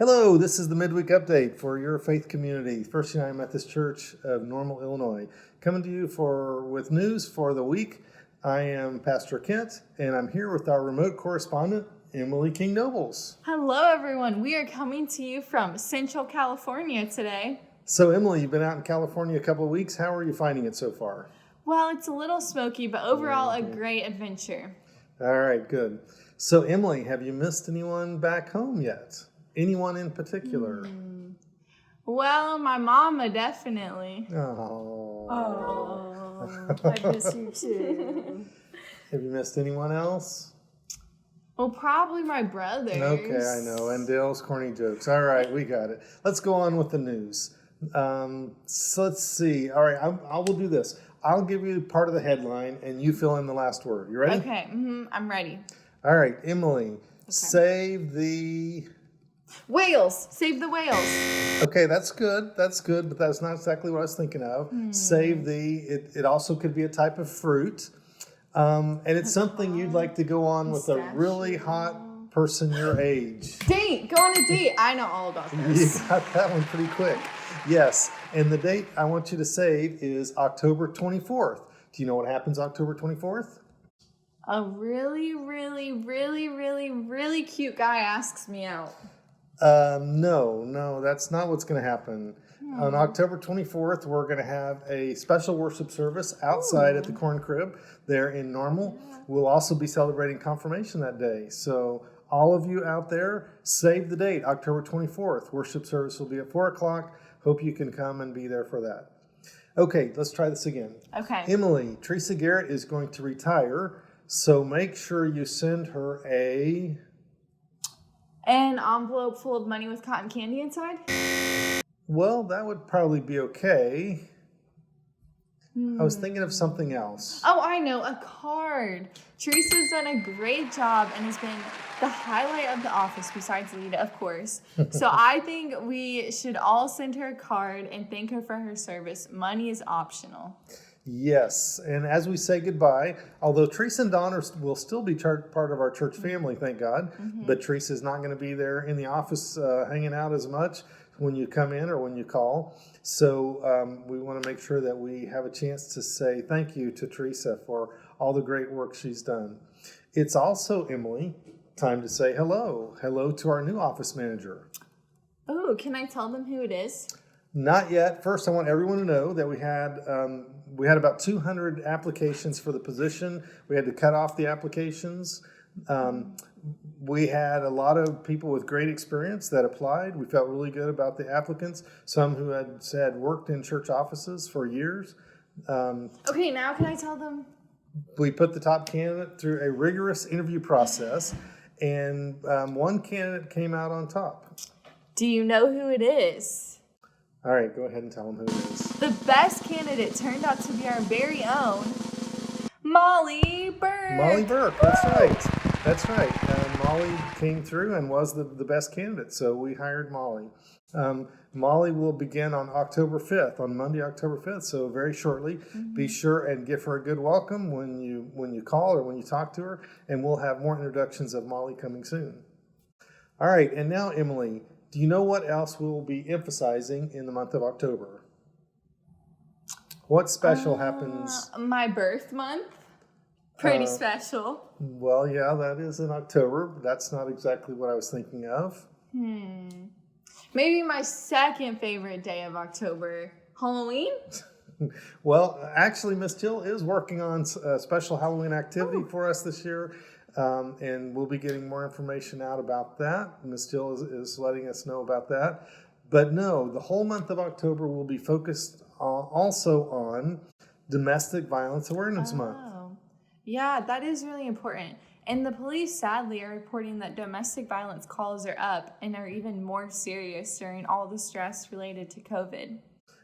Hello, this is the Midweek Update for your faith community, First United Methodist Church of Normal, Illinois. Coming to you with news for the week. I am Pastor Kent, and I'm here with our remote correspondent, Emily King Nobles. Hello, everyone. We are coming to you from Central California today. So, Emily, you've been out in California a couple of weeks. How are you finding it so far? Well, it's a little smoky, but overall a great adventure. All right, good. So, Emily, have you missed anyone back home yet? Anyone in particular? Well, my mama, definitely. Oh, I miss you too. Have you missed anyone else? Well, probably my brothers. Okay, I know. And Dale's corny jokes. All right, we got it. Let's go on with the news. So let's see. All right, I will do this. I'll give you part of the headline, and you fill in the last word. You ready? Okay, I'm ready. All right, Emily, save the... Whales. Save the whales. Okay, that's good, but that's not exactly what I was thinking of. Save the... It also could be a type of fruit. And it's something you'd like to go on with a really hot person your age. Date. Go on a date. I know all about this. You got that one pretty quick. Yes, and the date I want you to save is October 24th. Do you know what happens October 24th? A really, really, really, really, really cute guy asks me out. No, that's not what's going to happen. On October 24th, we're going to have a special worship service outside at the Corn Crib there in Normal. We'll also be celebrating confirmation that day. So all of you out there, save the date, October 24th. Worship service will be at 4 o'clock. Hope you can come and be there for that. Okay, let's try this again. Okay. Emily, Teresa Garrett is going to retire, so make sure you send her An envelope full of money with cotton candy inside? Well, that would probably be okay. I was thinking of something else. Oh, I know, a card. Teresa's done a great job and has been the highlight of the office, besides Lita, of course. So I think we should all send her a card and thank her for her service. Money is optional. Yes, and as we say goodbye, although Teresa and Don will still be part of our church family, thank God, but Teresa's not going to be there in the office hanging out as much when you come in or when you call. So we want to make sure that we have a chance to say thank you to Teresa for all the great work she's done. It's also, Emily, time to say hello. Hello to our new office manager. Oh, can I tell them who it is? Not yet. First, I want everyone to know that we had about 200 applications for the position. We had to cut off the applications. We had a lot of people with great experience that applied. We felt really good about the applicants, some who had worked in church offices for years. Okay, now can I tell them? We put the top candidate through a rigorous interview process, and one candidate came out on top. Do you know who it is? All right, go ahead and tell them who it is. The best candidate turned out to be our very own Molly Burke. Molly Burke, that's right. Molly came through and was the best candidate, so we hired Molly. Molly will begin on October 5th, on Monday, October 5th, so very shortly. Be sure and give her a good welcome when you call or when you talk to her, and we'll have more introductions of Molly coming soon. All right, and now, Emily, do you know what else we'll be emphasizing in the month of October? What special happens? My birth month. Pretty special. Well, yeah, that is in October. But that's not exactly what I was thinking of. Maybe my second favorite day of October, Halloween? Well, actually, Miss Jill is working on a special Halloween activity for us this year. And we'll be getting more information out about that. Miss Jill is letting us know about that. But no, the whole month of October will be focused also on Domestic Violence Awareness Month. Yeah, that is really important. And the police, sadly, are reporting that domestic violence calls are up and are even more serious during all the stress related to COVID.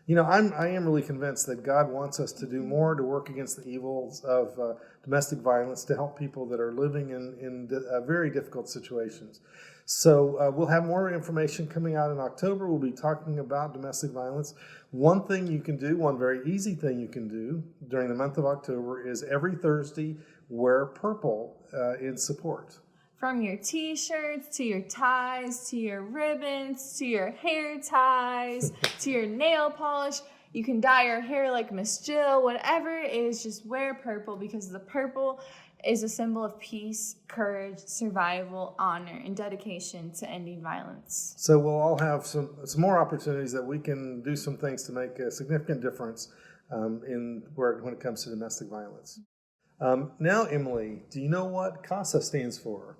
You know, I am really convinced that God wants us to do more to work against the evils of domestic violence, to help people that are living in very difficult situations. So we'll have more information coming out in October. We'll be talking about domestic violence. One thing you can do, one very easy thing you can do during the month of October is every Thursday wear purple in support. From your t-shirts, to your ties, to your ribbons, to your hair ties, to your nail polish. You can dye your hair like Miss Jill, whatever it is, just wear purple because the purple is a symbol of peace, courage, survival, honor, and dedication to ending violence. So we'll all have some more opportunities that we can do some things to make a significant difference when it comes to domestic violence. Now, Emily, do you know what CASA stands for?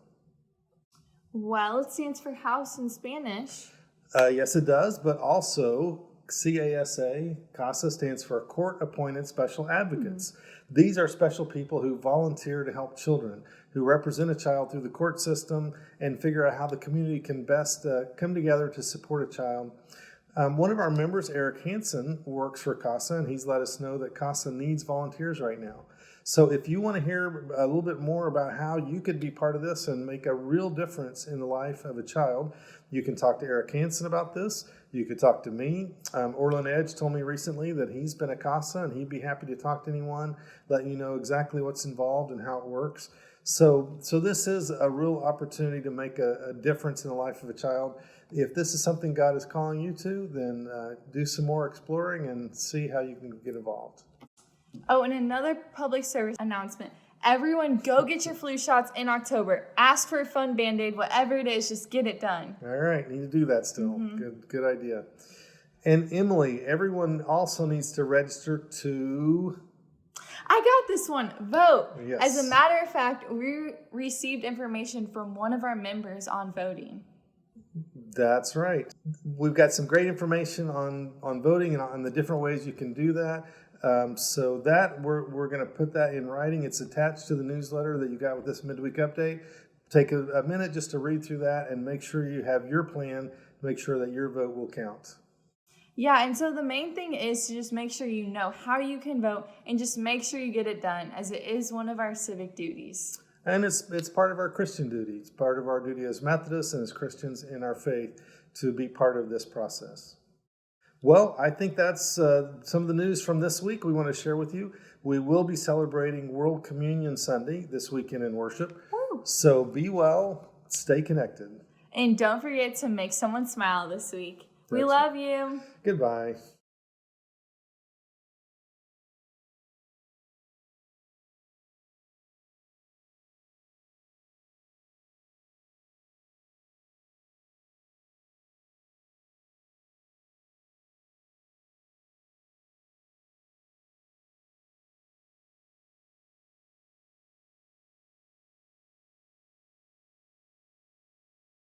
Well, it stands for house in Spanish. Yes, it does, but also CASA stands for Court-Appointed Special Advocates. Mm-hmm. These are special people who volunteer to help children, who represent a child through the court system and figure out how the community can best come together to support a child. One of our members, Eric Hansen, works for CASA, and he's let us know that CASA needs volunteers right now. So if you want to hear a little bit more about how you could be part of this and make a real difference in the life of a child, you can talk to Eric Hansen about this. You could talk to me. Orlin Edge told me recently that he's been a CASA, and he'd be happy to talk to anyone, let you know exactly what's involved and how it works. So this is a real opportunity to make a difference in the life of a child. If this is something God is calling you to, then do some more exploring and see how you can get involved. Oh, and another public service announcement. Everyone go get your flu shots in October. Ask for a fun Band-Aid, whatever it is, just get it done. All right, need to do that still. Mm-hmm. Good idea. And Emily, everyone also needs to register to... I got this one. Vote. Yes. As a matter of fact, we received information from one of our members on voting. That's right. We've got some great information on voting and on the different ways you can do that. So that we're going to put that in writing. It's attached to the newsletter that you got with this midweek update. Take a minute just to read through that and make sure you have your plan. Make sure that your vote will count. Yeah, and so the main thing is to just make sure you know how you can vote and just make sure you get it done, as it is one of our civic duties. And it's part of our Christian duty. It's part of our duty as Methodists and as Christians in our faith to be part of this process. Well, I think that's some of the news from this week we want to share with you. We will be celebrating World Communion Sunday this weekend in worship. Woo. So be well, stay connected. And don't forget to make someone smile this week. We love you. Goodbye.